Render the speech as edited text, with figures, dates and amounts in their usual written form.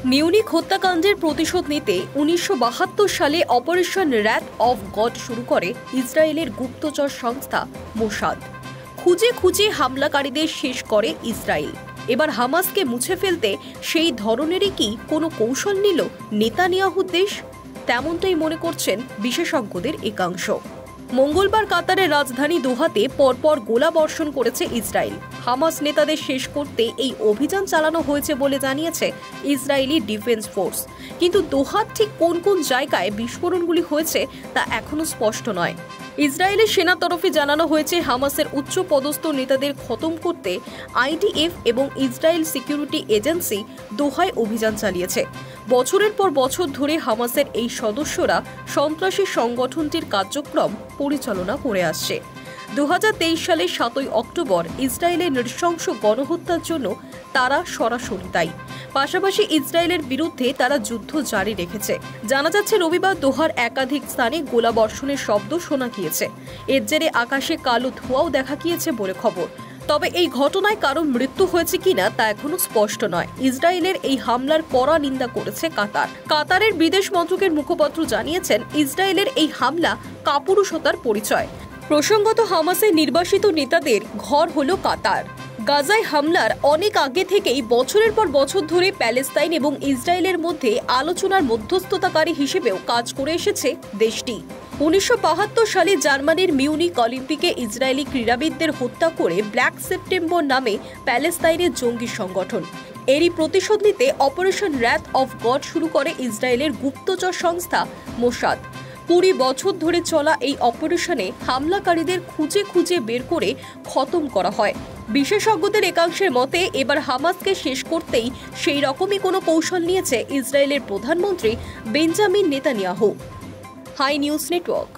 Munich হত্যাকাণ্ডের প্রতিশোধ নিতে ১৯৭২ সালে অপারেশন র্যাথ অফ গড শুরু করে ইসরায়েলের গুপ্তচর সংস্থা মোসাদ। খুঁজে খুঁজে হামলাকারীদের শেষ করে ইসরায়েল। এবার হামাসকে মুছে ফেলতে সেই ধরনেরই কি কোনো কৌশল নিল নেতানিয়াহুর দেশ? তেমনটাই মনে করছেন বিশেষজ্ঞদের একাংশ। মঙ্গলবার কাতারের রাজধানী দোহাতে পরপর গোলাবর্ষণ করেছে ইসরায়েল। হামাস নেতাদের শেষ করতে এই অভিযান চালানো হয়েছে বলে জানিয়েছে ইসরায়েলি ডিফেন্স ফোর্স। কিন্তু দোহার ঠিক কোন কোন জায়গায় বিস্ফোরণগুলি হয়েছে তা এখনো স্পষ্ট নয়। ইসরায়েলের সেনা তরফে জানানো হয়েছে হামাসের উচ্চ পদস্থ নেতাদের খতম করতে আইডিএফ এবং ইসরায়েল সিকিউরিটি এজেন্সি দোহায় অভিযান চালিয়েছে। বছরের পর বছর ধরে হামাসের এই সদস্যরা সন্ত্রাসী সংগঠনটির কার্যক্রম পরিচালনা করে আসছে। ২০২৩ সালের ৭ই অক্টোবর ইসরায়েলের নৃশংস গণহত্যার জন্য তারা সরাসরি দায়ী। পাশাপাশি ইসরায়েলের বিরুদ্ধে তারা যুদ্ধ জারি রেখেছে। জানা যাচ্ছে রবিবার দোহার একাধিক স্থানে গোলাবর্ষণের শব্দ শোনা গিয়েছে। এর জেরে আকাশে কালো ধোঁয়াও দেখা গিয়েছে বলে খবর। তবে এই ঘটনায় কারো মৃত্যু হয়েছে কিনা তা এখনো স্পষ্ট নয়। ইসরায়েলের এই হামলার কড়া নিন্দা করেছে কাতার। কাতারের বিদেশ মন্ত্রকের মুখপাত্র জানিয়েছেন, ইসরায়েলের এই হামলা কাপুরুষতার পরিচয়। প্রসঙ্গত, হামাসের নির্বাসিত নেতাদের ঘর হলো কাতার। গাজায় হামলার অনেক আগে থেকেই বছরের পর বছর ধরে প্যালেস্তাইন এবং ইসরায়েলের মধ্যে আলোচনার মধ্যস্থতাকারী হিসেবেও কাজ করে এসেছে দেশটি। ১৯৭২ সালে জার্মানির মিউনিখ অলিম্পিকে ইসরায়েলি ক্রীড়াবিদদের হত্যা করে ব্ল্যাক সেপ্টেম্বর নামে প্যালেস্তাইনের জঙ্গি সংগঠন। এরই প্রতিশোধ নিতে অপারেশন র্যাথ অফ গড শুরু করে ইসরায়েলের গুপ্তচর সংস্থা মোসাদ। ২০ বছর ধরে চলা এই অপারেশনে হামলাকারীদের খুঁজে খুঁজে বের করে খতম করা হয়। বিশেষজ্ঞদের একাংশের মতে এবার হামাসকে শেষ করতেই সেই রকমই কোনো কৌশল নিয়েছে ইসরায়েলের প্রধানমন্ত্রী Benjamin Netanyahu. Hi News network.